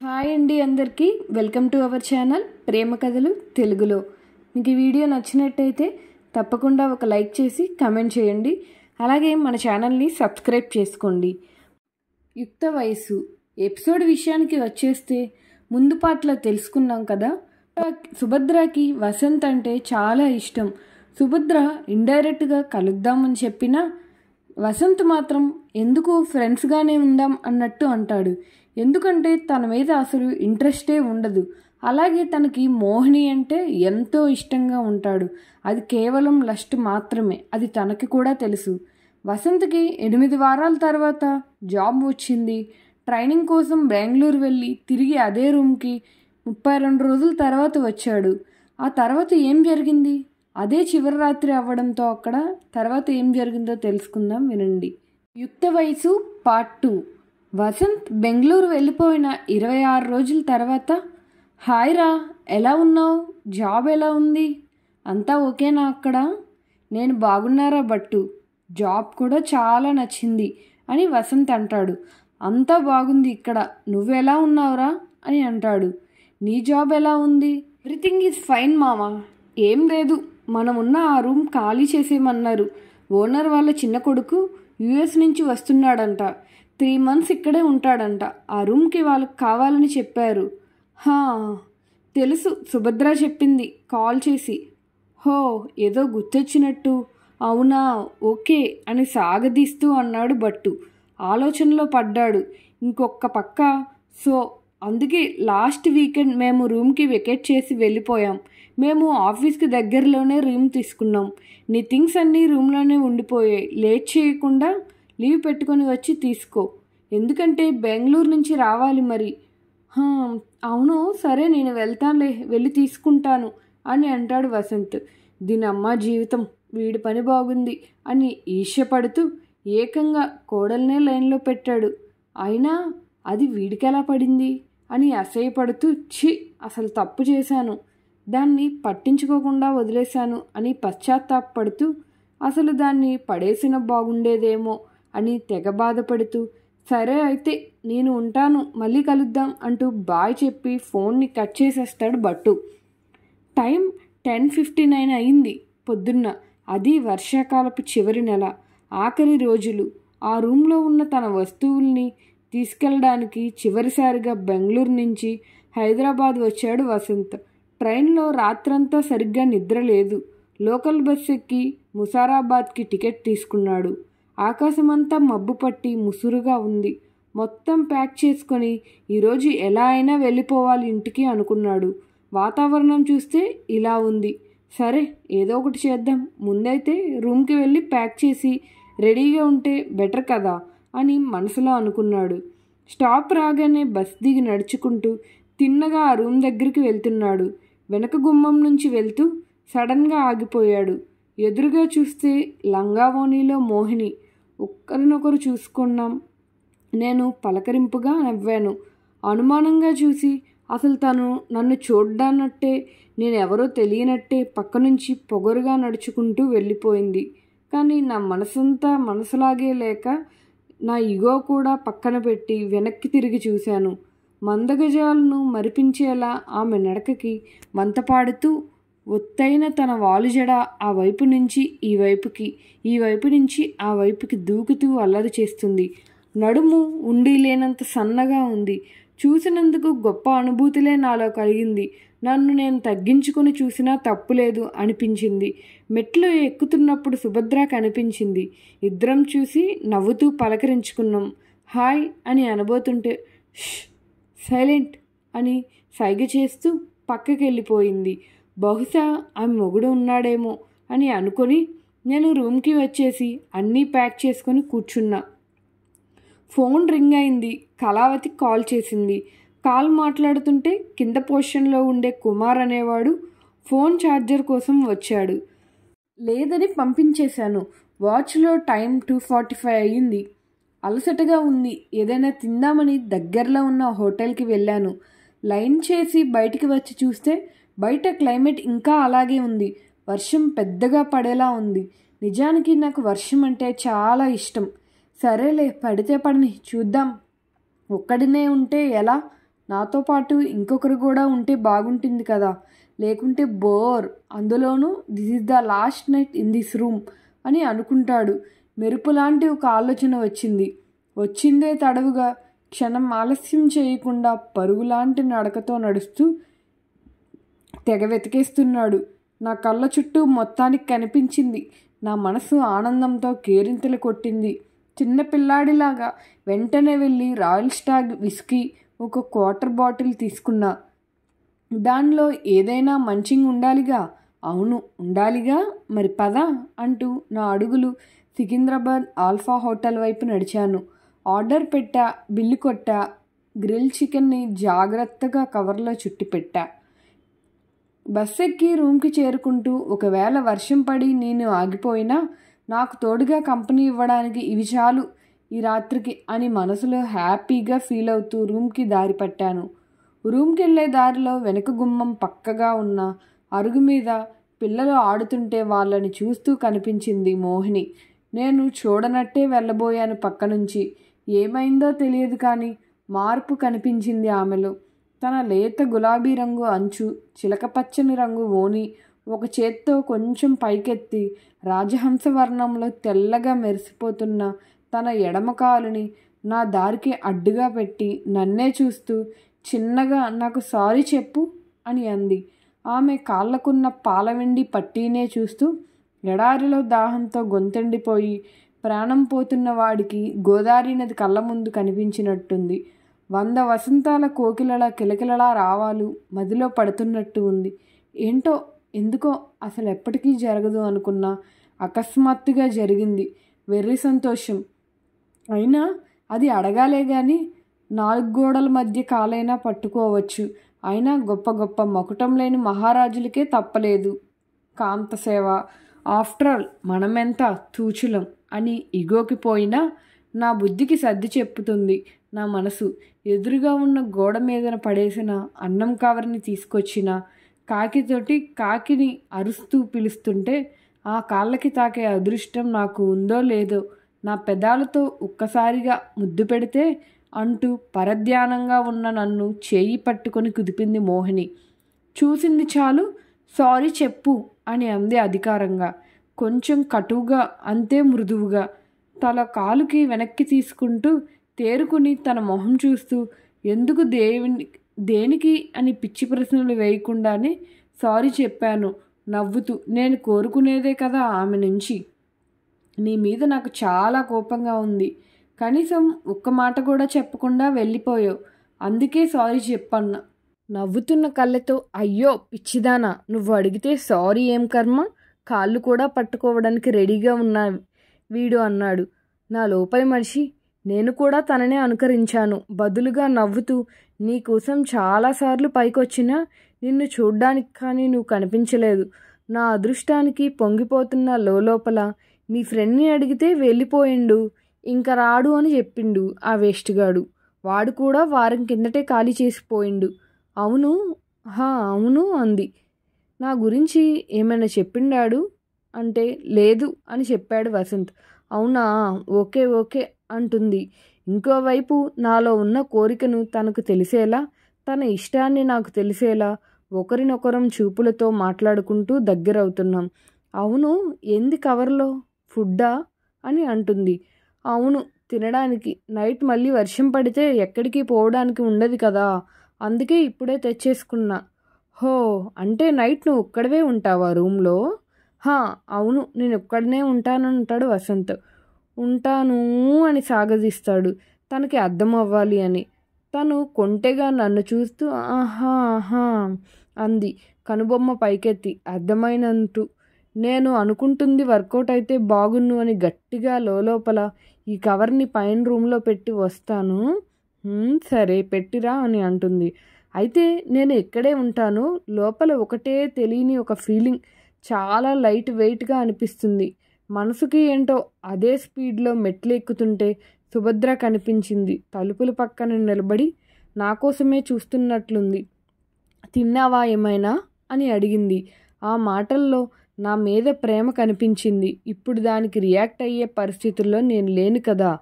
Hi అండి అందరికీ welcome to our channel ప్రేమ కథలు తెలుగులో. మీకు ఈ వీడియో నచ్చినట్టయితే తప్పకుండా ఒక లైక్ చేసి కామెంట్ చేయండి. అలాగే మన ఛానల్ని సబ్స్క్రైబ్ చేసుకోండి. యుక్త వయసు ఎపిసోడ్ విషయానికి వచ్చేస్తే ముందు పాటలో తెలుసుకున్నాం కదా, సుభద్రకి వసంత్ అంటే చాలా ఇష్టం. సుభద్ర ఇండైరెక్ట్గా కలుద్దామని చెప్పినా వసంత్ మాత్రం ఎందుకు ఫ్రెండ్స్గానే ఉందాం అన్నట్టు అంటాడు. ఎందుకంటే తన మీద అసలు ఇంట్రెస్టే ఉండదు. అలాగే తనకి మోహిని అంటే ఎంతో ఇష్టంగా ఉంటాడు. అది కేవలం లస్ట్ మాత్రమే, అది తనకి కూడా తెలుసు. వసంత్కి 8 వారాల తర్వాత జాబ్ వచ్చింది. ట్రైనింగ్ కోసం బెంగళూరు వెళ్ళి తిరిగి అదే రూమ్కి 32 రోజుల తర్వాత వచ్చాడు. ఆ తర్వాత ఏం జరిగింది, అదే చివరి రాత్రి అవ్వడంతో అక్కడ తర్వాత ఏం జరిగిందో తెలుసుకుందాం, వినండి. యుక్త వయసు పార్ట్ 2. వసంత్ బెంగళూరు వెళ్ళిపోయిన 26 రోజుల తర్వాత, హాయ్ రా, ఎలా ఉన్నావు, జాబ్ ఎలా ఉంది, అంతా ఓకేనా అక్కడ, నేను బాగున్నారా బట్టు, జాబ్ కూడా చాలా నచ్చింది అని వసంత్ అంటాడు. అంతా బాగుంది ఇక్కడ, నువ్వెలా ఉన్నావురా అని అంటాడు. నీ జాబ్ ఎలా ఉంది? ఎవ్రీథింగ్ ఈజ్ ఫైన్ మామా. ఏం లేదు, మనం ఉన్న ఆ రూమ్ ఖాళీ చేసేయమన్నారు. ఓనర్ వాళ్ళ చిన్న కొడుకు యుఎస్ నుంచి వస్తున్నాడంట. 3 months ఇక్కడే ఉంటాడంట. ఆ రూమ్కి వాళ్ళకి కావాలని చెప్పారు. హా, తెలుసు, సుభద్ర చెప్పింది కాల్ చేసి. హో, ఏదో గుర్తొచ్చినట్టు. అవునా, ఓకే అని సాగదీస్తూ అన్నాడు బట్టు. ఆలోచనలో పడ్డాడు. ఇంకొక పక్క, సో అందుకే లాస్ట్ వీకెండ్ మేము రూమ్కి వెకేట్ చేసి వెళ్ళిపోయాం. మేము ఆఫీస్కి దగ్గరలోనే రూమ్ తీసుకున్నాం. నీ థింగ్స్ అన్నీ రూమ్లోనే ఉండిపోయాయి. లేట్ చేయకుండా లీవ్ పెట్టుకొని వచ్చి తీసుకో, ఎందుకంటే బెంగళూరు నుంచి రావాలి మరి. అవును సరే, నేను వెళ్తానులే, వెళ్ళి తీసుకుంటాను అని అంటాడు వసంత్. దీని అమ్మ జీవితం, వీడి పని బాగుంది అని ఈర్ష్యపడుతూ ఏకంగా కోడల్నే లైన్లో పెట్టాడు. అయినా అది వీడికెలా పడింది అని అసహ్యపడుతూ, ఛీ, అసలు తప్పు చేశాను, దాన్ని పట్టించుకోకుండా వదిలేశాను అని పశ్చాత్తాపడుతూ, అసలు దాన్ని పడేసిన బాగుండేదేమో అని తెగ బాధపడుతూ, సరే అయితే నేను ఉంటాను, మళ్ళీ కలుద్దాం అంటూ బాయ్ చెప్పి ఫోన్ని కట్ చేసేస్తాడు బట్టు. టైం 10:59 అయింది పొద్దున్న. అది వర్షాకాలపు చివరి నెల, ఆఖరి రోజులు. ఆ రూమ్లో ఉన్న తన వస్తువుల్ని తీసుకెళ్ళడానికి చివరిసారిగా బెంగళూరు నుంచి హైదరాబాద్ వచ్చాడు వసంత్. ట్రైన్లో రాత్రంతా సరిగ్గా నిద్ర లేదు. లోకల్ బస్ ఎక్కి ముసారాబాద్కి టికెట్ తీసుకున్నాడు. ఆకాశమంతా మబ్బు పట్టి ముసురుగా ఉంది. మొత్తం ప్యాక్ చేసుకొని ఈరోజు ఎలా అయినా వెళ్ళిపోవాలి ఇంటికి అనుకున్నాడు. వాతావరణం చూస్తే ఇలా ఉంది. సరే, ఏదో ఒకటి చేద్దాం, ముందైతే రూమ్కి వెళ్ళి ప్యాక్ చేసి రెడీగా ఉంటే బెటర్ కదా అని మనసులో అనుకున్నాడు. స్టాప్ రాగానే బస్ దిగి నడుచుకుంటూ తిన్నగా ఆ రూమ్ దగ్గరికి వెళ్తున్నాడు. వెనక గుమ్మం నుంచి వెళ్తూ సడన్గా ఆగిపోయాడు. ఎదురుగా చూస్తే లంగావోణిలో మోహిని. ఒక్కరినొకరు చూసుకున్నాం. నేను పలకరింపుగా నవ్వాను. అనుమానంగా చూసి, అసలు తను నన్ను చూడ్డానట్టే, నేనెవరో తెలియనట్టే పక్క నుంచి పొగరుగా నడుచుకుంటూ వెళ్ళిపోయింది. కానీ నా మనసంతా మనసులాగే లేక నా ఇగో కూడా పక్కన పెట్టి వెనక్కి తిరిగి చూశాను. మందగజాలను మరిపించేలా ఆమె నడకకి వంతపాడుతూ ఒత్తైన తన వాలుజడ ఆ వైపు నుంచి ఈ వైపుకి, ఈ వైపు నుంచి ఆ వైపుకి దూకుతూ అల్లరి చేస్తుంది. నడుము ఉండి లేనంత సన్నగా ఉంది. చూసినందుకు గొప్ప అనుభూతిలే నాలో కలిగింది. నన్ను నేను తగ్గించుకొని చూసినా తప్పులేదు అనిపించింది. మెట్లు ఎక్కుతున్నప్పుడు సుభద్ర కనిపించింది. ఇద్దరం చూసి నవ్వుతూ పలకరించుకున్నాం. హాయ్ అని అనబోతుంటే సైలెంట్ అని సైగ చేస్తూ పక్కకి వెళ్ళిపోయింది. బహుశా ఆమె మొగుడు ఉన్నాడేమో అని అనుకొని నేను రూమ్కి వచ్చేసి అన్నీ ప్యాక్ చేసుకొని కూర్చున్నా. ఫోన్ రింగ్ అయింది. కళావతి కాల్ చేసింది. కాల్ మాట్లాడుతుంటే కింద పొజిషన్లో ఉండే కుమార్ అనేవాడు ఫోన్ ఛార్జర్ కోసం వచ్చాడు. లేదని పంపించేశాను. వాచ్లో టైం 2:45 అయ్యింది. అలసటగా ఉంది. ఏదైనా తిందామని దగ్గరలో ఉన్న హోటల్కి వెళ్ళాను. లైన్ చేసి బయటికి వచ్చి చూస్తే బయట క్లైమేట్ ఇంకా అలాగే ఉంది. వర్షం పెద్దగా పడేలా ఉంది. నిజానికి నాకు వర్షం అంటే చాలా ఇష్టం. సరేలే, పడితే పడని, చూద్దాం. ఒక్కడినే ఉంటే ఎలా నాతో పాటు ఇంకొకరు కూడా ఉంటే బాగుంటుంది కదా, లేకుంటే బోర్. అందులోనూ this is the last night in this room అని అనుకుంటాడు. మెరుపులాంటి ఒక ఆలోచన వచ్చిందే తడవుగా. క్షణం ఆలస్యం చేయకుండా పరుగులాంటి నడకతో నడుస్తూ తెగ వెతికేస్తున్నాడు. నా కళ్ళ చుట్టూ మొత్తానికి కనిపించింది. నా మనసు ఆనందంతో కేరింతలు కొట్టింది. చిన్న పిల్లాడిలాగా వెంటనే వెళ్ళి రాయల్ స్టాగ్ విస్కీ ఒక క్వార్టర్ బాటిల్ తీసుకున్నా. దానిలో ఏదైనా మంచింగ్ ఉండాలిగా. అవును ఉండాలిగా, మరి పద అంటూ నా అడుగులు సికింద్రాబాద్ ఆల్ఫా హోటల్ వైపు నడిచాను. ఆర్డర్ పెట్టా, బిల్లు కొట్టా. గ్రిల్ చికెన్ని జాగ్రత్తగా కవర్లో చుట్టి పెట్టా. బస్ ఎక్కి రూమ్కి చేరుకుంటూ ఒకవేళ వర్షం పడి నేను ఆగిపోయినా నాకు తోడుగా కంపెనీ ఇవ్వడానికి ఇవి చాలు ఈ రాత్రికి అని మనసులో హ్యాపీగా ఫీల్ అవుతూ రూమ్కి దారి పట్టాను. రూమ్కి వెళ్ళే దారిలో వెనక గుమ్మం పక్కగా ఉన్న అరుగు మీద పిల్లలు ఆడుతుంటే వాళ్ళని చూస్తూ కనిపించింది మోహిని. నేను చూడనట్టే వెళ్ళబోయాను పక్క నుంచి. ఏమైందో తెలియదు కానీ మార్పు కనిపించింది ఆమెలో. తన లేత గులాబీ రంగు అంచు, చిలక పచ్చని రంగు ఓని ఒక చేత్తో కొంచెం పైకెత్తి రాజహంస వర్ణంలో తెల్లగా మెరిసిపోతున్న తన ఎడమ కాలుని నా దారికి అడ్డుగా పెట్టి నన్నే చూస్తూ చిన్నగా నాకు సారీ చెప్పు అని అంది. ఆమె కాళ్ళకున్న పాలవెండి పట్టీనే చూస్తూ ఎడారిలో దాహంతో గొంతెండిపోయి ప్రాణం పోతున్న వాడికి గోదావరి నది కళ్ళ ముందు కనిపించినట్టుంది. 100 వసంతాల కోకిలలా కిలకిలలా రావాలు మదిలో పడుతున్నట్టు ఉంది. ఏంటో ఎందుకో అసలు ఎప్పటికీ జరగదు అనుకున్నా అకస్మాత్తుగా జరిగింది. వెర్రి సంతోషం. అయినా అది అడగాలే కానీ 4 గోడల మధ్య కాలైనా పట్టుకోవచ్చు. అయినా గొప్ప గొప్ప మకుటం లేని మహారాజులకే తప్పలేదు కాంతసేవ. ఆఫ్టర్ ఆల్ మనమెంత తూచులం అని ఇగోకి పోయినా నా బుద్ధికి సర్ది చెప్పుతుంది నా మనసు. ఎదురుగా ఉన్న గోడ మీదన పడేసిన అన్నం కవర్ని తీసుకొచ్చిన కాకితోటి కాకిని అరుస్తూ పిలుస్తుంటే ఆ కాళ్ళకి తాకే అదృష్టం నాకు ఉందో లేదో నా పెదాలతో ఒక్కసారిగా ముద్దు పెడితే అంటూ పరధ్యానంగా ఉన్న నన్ను చేయి పట్టుకొని కుదిపింది మోహిని. చూసింది చాలు సారీ చెప్పు అని అంది అధికారంగా, కొంచెం కటువుగా, అంతే మృదువుగా. తల కాలుకి వెనక్కి తీసుకుంటూ తేరుకుని తన మొహం చూస్తూ ఎందుకు దేనికి అని పిచ్చి ప్రశ్నలు వేయకుండానే సారీ చెప్పాను నవ్వుతూ. నేను కోరుకునేదే కదా ఆమె నుంచి. నీ మీద నాకు చాలా కోపంగా ఉంది. కనీసం ఒక్క మాట కూడా చెప్పకుండా వెళ్ళిపోయావు. అందుకే సారీ చెప్పన్నా. నవ్వుతున్న కళ్ళతో అయ్యో పిచ్చిదానా, నువ్వు అడిగితే సారీ ఏం కర్మ, కాళ్ళు కూడా పట్టుకోవడానికి రెడీగా ఉన్నా వీడు అన్నాడు. నా లోపలి మనిషి. నేను కూడా తననే అనుకరించాను. బదులుగా నవ్వుతూ నీకోసం చాలాసార్లు పైకొచ్చినా నిన్ను చూడ్డానికి కానీ నువ్వు కనిపించలేదు. నా అదృష్టానికి పొంగిపోతున్న లోపల నీ ఫ్రెండ్ని అడిగితే వెళ్ళిపోయిండు, ఇంకా రాడు అని చెప్పిండు ఆ వేస్ట్గాడు. వాడు కూడా వారం కిందటే ఖాళీ చేసిపోయిండు. అవును అవును అంది. నా గురించి ఏమైనా చెప్పిండాడు అంటే లేదు అని చెప్పాడు వసంత్. అవునా, ఓకే ఓకే అంటుంది. ఇంకోవైపు నాలో ఉన్న కోరికను తనకు తెలిసేలా, తన ఇష్టాన్ని నాకు తెలిసేలా ఒకరినొకరం చూపులతో మాట్లాడుకుంటూ దగ్గరవుతున్నాం. అవును, ఏంది కవర్లో, ఫుడ్డా అని అంటుంది. అవును, తినడానికి. నైట్ మళ్ళీ వర్షం పడితే ఎక్కడికి పోవడానికి ఉండదు కదా, అందుకే ఇప్పుడే తెచ్చేసుకున్నా. హో, అంటే నైట్ నువ్వు ఒక్కడవే ఉంటావా రూమ్లో? అవును, నేను ఒక్కడనే ఉంటానంటాడు వసంత్. ఉంటాను అని సాగదీస్తాడు తనకి అర్థం అవ్వాలి అని. తను కొంటెగా నన్ను చూస్తూ ఆహా అంది కనుబొమ్మ పైకెత్తి అర్థమైనంటూ. నేను అనుకుంటుంది వర్కౌట్ అయితే బాగున్ను అని గట్టిగా లోపల ఈ కవర్ని పైన రూమ్లో పెట్టి వస్తాను. సరే పెట్టిరా అని అంటుంది. అయితే నేను ఇక్కడే ఉంటాను. లోపల ఒకటే తెలియని ఒక ఫీలింగ్, చాలా లైట్ వెయిట్గా అనిపిస్తుంది. మనసుకి ఏంటో అదే స్పీడ్లో మెట్లు ఎక్కుతుంటే సుభద్ర కనిపించింది. తలుపుల పక్కన నిలబడి నా కోసమే చూస్తున్నట్లుంది. తిన్నావా ఏమైనా అని అడిగింది. ఆ మాటల్లో నా మీద ప్రేమ కనిపించింది. ఇప్పుడు దానికి రియాక్ట్ అయ్యే పరిస్థితుల్లో నేను లేను కదా.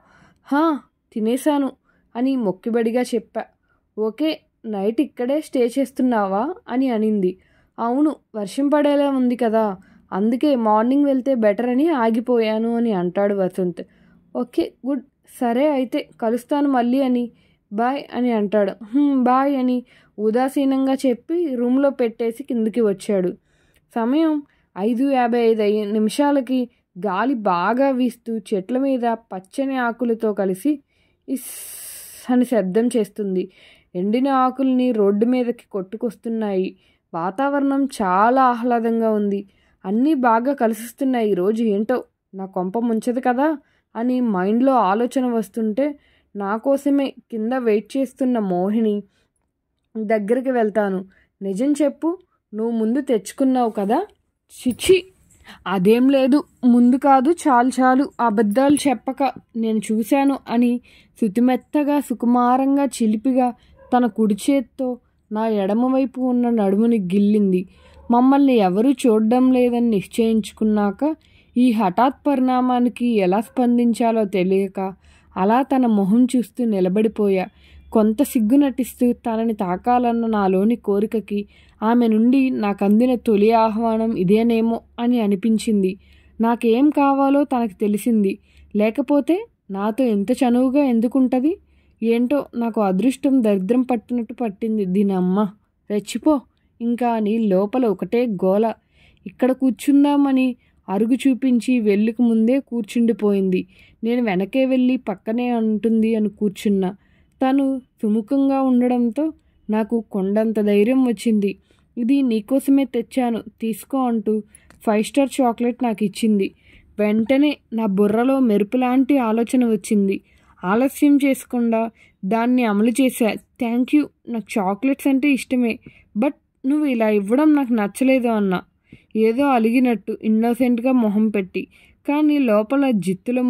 తినేశాను అని మొక్కిబడిగా చెప్పా. ఓకే నైట్ ఇక్కడే స్టే చేస్తున్నావా అని అనింది. అవును, వర్షం పడేలా ఉంది కదా, అందుకే మార్నింగ్ వెళ్తే బెటర్ అని ఆగిపోయాను అని అంటాడు వసంత్. ఓకే గుడ్, సరే అయితే కలుస్తాను మళ్ళీ అని బాయ్ అని అంటాడు. బాయ్ అని ఉదాసీనంగా చెప్పి రూమ్లో పెట్టేసి కిందికి వచ్చాడు. సమయం 5:55 గాలి బాగా వీస్తూ చెట్ల మీద పచ్చని ఆకులతో కలిసి ఇస్ అని శబ్దం చేస్తుంది. ఎండిన ఆకుల్ని రోడ్డు మీదకి కొట్టుకొస్తున్నాయి. వాతావరణం చాలా ఆహ్లాదంగా ఉంది. అన్నీ బాగా కలిసిస్తున్నాయి. ఈరోజు ఏంటో నా కొంప ముంచదు కదా అని మైండ్లో ఆలోచన వస్తుంటే నా కోసమే కింద వెయిట్ చేస్తున్న మోహిని దగ్గరికి వెళ్తాను. నిజం చెప్పు, నువ్వు ముందు తెచ్చుకున్నావు కదా? చిచి, అదేం లేదు, ముందు కాదు, చాలు చాలు అబద్ధాలు చెప్పక, నేను చూశాను అని శుతిమెత్తగా సుకుమారంగా చిలిపిగా తన కుడి చేత్తో నా ఎడమవైపు ఉన్న నడుముని గిల్లింది. మమ్మల్ని ఎవరూ చూడడం లేదని నిశ్చయించుకున్నాక ఈ హఠాత్ పరిణామానికి ఎలా స్పందించాలో తెలియక అలా తన మొహం చూస్తూ నిలబడిపోయా. కొంత సిగ్గు నటిస్తూ తనని తాకాలన్న నాలోని కోరికకి ఆమె నుండి నాకందిన తొలి ఆహ్వానం ఇదేనేమో అని అనిపించింది. నాకేం కావాలో తనకు తెలిసింది. లేకపోతే నాతో ఎంత చనువుగా ఎందుకుంటుంది? ఏంటో నాకు అదృష్టం దరిద్రం పట్టినట్టు పట్టింది. దీనమ్మ రెచ్చిపో ఇంకా అని లోపల ఒకటే గోల. ఇక్కడ కూర్చుందామని అరుగు చూపించి వెళ్ళుకు ముందే కూర్చుండిపోయింది. నేను వెనకే వెళ్ళి పక్కనే అంటుంది అని కూర్చున్నా. తను సుముఖంగా ఉండడంతో నాకు కొండంత ధైర్యం వచ్చింది. ఇది నీకోసమే తెచ్చాను, తీసుకో అంటూ 5 స్టార్ చాక్లెట్ నాకు ఇచ్చింది. వెంటనే నా బుర్రలో మెరుపులాంటి ఆలోచన వచ్చింది. ఆలస్యం చేసుకుండా దాన్ని అమలు చేశా. థ్యాంక్ యూ, నాకు చాక్లెట్స్ అంటే ఇష్టమే, బట్ నువ్వు ఇలా ఇవ్వడం నాకు నచ్చలేదు అన్నా. ఏదో అలిగినట్టు ఇన్నోసెంట్గా మొహం పెట్టి, కానీ లోపల జిత్తులు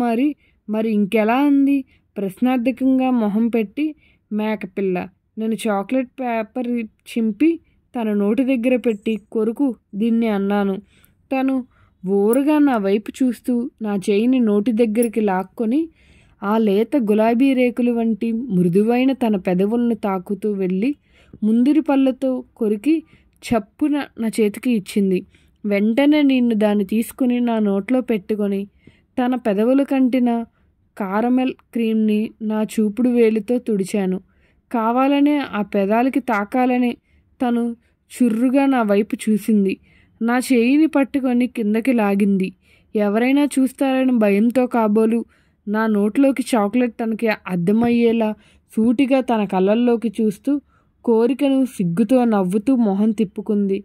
మరి ఇంకెలా అంది ప్రశ్నార్థకంగా మొహం పెట్టి. మేకపిల్ల, నేను చాక్లెట్ పేపర్ చింపి తన నోటి దగ్గర పెట్టి కొరుకు దీన్ని అన్నాను. తను ఓరుగా నా వైపు చూస్తూ నా చేయిని నోటి దగ్గరికి లాక్కొని ఆ లేత గులాబీ రేకులు వంటి మృదువైన తన పెదవులను తాకుతూ వెళ్ళి ముందిరి పళ్ళతో కొరికి చప్పున నా చేతికి ఇచ్చింది. వెంటనే నిన్ను దాన్ని తీసుకుని నా నోట్లో పెట్టుకొని తన పెదవులు కంటిన కారమెల్ క్రీమ్ని నా చూపుడు వేలితో తుడిచాను. కావాలనే ఆ పెదాలకి తాకాలనే తను చుర్రుగా నా వైపు చూసింది. నా చేయిని పట్టుకొని కిందకి లాగింది. ఎవరైనా చూస్తారని భయంతో కాబోలు నా నోట్లోకి చాక్లెట్ తనకి అర్థమయ్యేలా సూటిగా తన కళ్ళల్లోకి చూస్తూ కోరికను సిగ్గుతో నవ్వుతూ మొహం తిప్పుకుంది.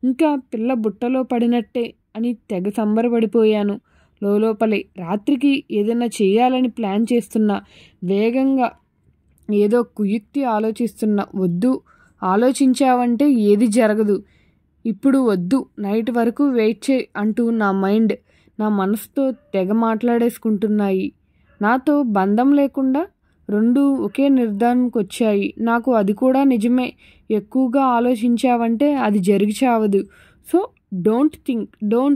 ఇంకా పిల్ల బుట్టలో పడినట్టే అని తెగ సంబరపడిపోయాను. లోపలే రాత్రికి ఏదైనా చేయాలని ప్లాన్ చేస్తున్నా. వేగంగా ఏదో కుయుక్తి ఆలోచిస్తున్నా. వద్దు, ఆలోచించావంటే ఏది జరగదు, ఇప్పుడు వద్దు, నైట్ వరకు వెయిట్ చేయి అంటూ నా మైండ్ నా మనసుతో తెగ మాట్లాడేసుకుంటున్నాయి. నాతో బంధం లేకుండా రెండు ఒకే నిర్ధారణకు వచ్చాయి. నాకు అది కూడా నిజమే, ఎక్కువగా ఆలోచించావంటే అది జరిగి చావదు, సో డోంట్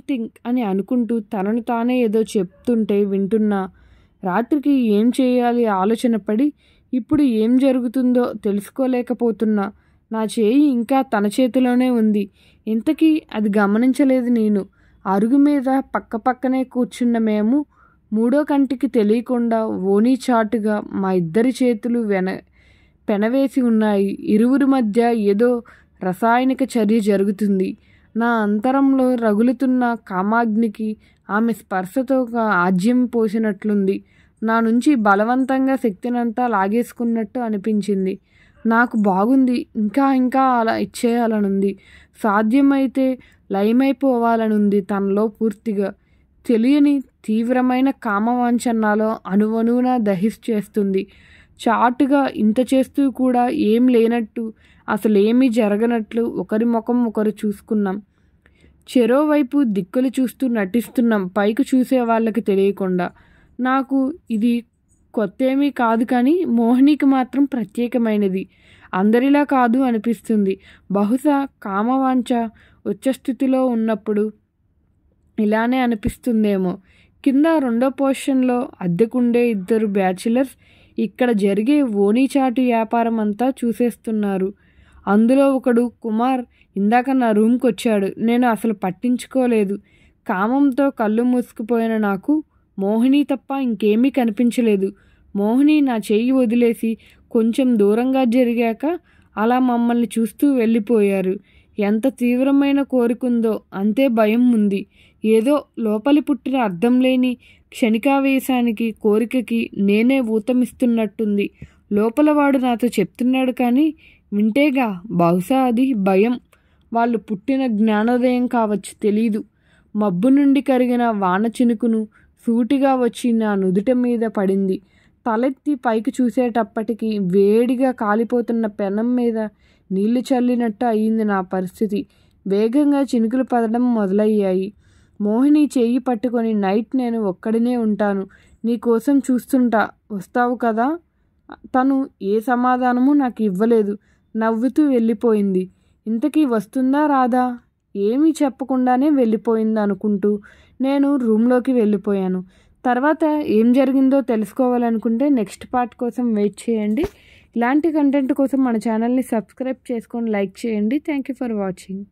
థింక్ అని అనుకుంటూ తనను తానే ఏదో చెప్తుంటే వింటున్నా. రాత్రికి ఏం చేయాలి ఆలోచన పడి ఇప్పుడు ఏం జరుగుతుందో తెలుసుకోలేకపోతున్నా. నా చేయి ఇంకా తన చేతిలోనే ఉంది. ఇంతకీ అది గమనించలేదు నేను. అరుగు మీద పక్కపక్కనే కూర్చున్న మేము మూడో కంటికి తెలియకుండా ఓనీ చాటుగా మా ఇద్దరి చేతులు పెనవేసి ఉన్నాయి. ఇరువురి మధ్య ఏదో రసాయనిక చర్య జరుగుతుంది. నా అంతరంలో రగులుతున్న కామాగ్నికి ఆమె స్పర్శతో ఆజ్యం పోసినట్లుంది. నా నుంచి బలవంతంగా శక్తినంతా లాగేసుకున్నట్టు అనిపించింది. నాకు బాగుంది, ఇంకా అలా ఇచ్చేయాలనుంది. సాధ్యమైతే లయమైపోవాలనుంది తనలో పూర్తిగా. తెలియని తీవ్రమైన కామవాంఛనాలో అణువణువున దహించేస్తుంది. చాటుగా ఇంత చేస్తూ కూడా ఏం లేనట్టు, అసలేమీ జరగనట్లు ఒకరి ముఖం ఒకరు చూసుకున్నాం. చెరోవైపు దిక్కులు చూస్తూ నటిస్తున్నాం, పైకి చూసే వాళ్ళకి తెలియకుండా. నాకు ఇది కొత్తేమీ కాదు, కానీ మోహినికి మాత్రం ప్రత్యేకమైనది. అందరిలా కాదు అనిపిస్తుంది. బహుశా కామవాంఛ ఉచ్చస్థితిలో ఉన్నప్పుడు ఇలానే అనిపిస్తుందేమో. కింద రెండో పోర్షన్లో అద్దెకుండే 2 బ్యాచిలర్స్ ఇక్కడ జరిగే ఓణీచాటు వ్యాపారం అంతా చూసేస్తున్నారు. అందులో ఒకడు కుమార్ ఇందాక నా రూమ్కి వచ్చాడు. నేను అసలు పట్టించుకోలేదు. కామంతో కళ్ళు మూసుకుపోయిన నాకు మోహిని తప్ప ఇంకేమీ కనిపించలేదు. మోహిని నా చెయ్యి వదిలేసి కొంచెం దూరంగా జరిగాక అలా మమ్మల్ని చూస్తూ వెళ్ళిపోయారు. ఎంత తీవ్రమైన కోరికుందో అంతే భయం ఉంది. ఏదో లోపలి పుట్టిన అర్థం లేని క్షణికావేశానికి కోరికకి నేనే ఊతమిస్తున్నట్టుంది. లోపల వాడు నాతో చెప్తున్నాడు కానీ వింటేగా బహుశా అది భయం. వాళ్ళు పుట్టిన జ్ఞానోదయం కావచ్చు, తెలీదు. మబ్బు నుండి కరిగిన వాన చినుకును సూటిగా వచ్చి నా నుదుట మీద పడింది. తలెత్తి పైకి చూసేటప్పటికి వేడిగా కాలిపోతున్న పెనం మీద నీళ్లు చల్లినట్టు అయ్యింది నా పరిస్థితి. వేగంగా చినుకులు పడడం మొదలయ్యాయి. మోహిని చెయ్యి పట్టుకొని నైట్ నేను ఒక్కడినే ఉంటాను, నీకోసం చూస్తుంటా, వస్తావు కదా? తను ఏ సమాధానము నాకు ఇవ్వలేదు. నవ్వుతూ వెళ్ళిపోయింది. ఇంతకీ వస్తుందా రాదా? ఏమీ చెప్పకుండానే వెళ్ళిపోయింది అనుకుంటూ నేను రూమ్లోకి వెళ్ళిపోయాను. తర్వాత ఏం జరిగిందో తెలుసుకోవాలనుకుంటే నెక్స్ట్ పార్ట్ కోసం వెయిట్ చేయండి. ఇలాంటి కంటెంట్ కోసం మన ఛానల్ని సబ్స్క్రైబ్ చేసుకొని లైక్ చేయండి. Thank you for watching.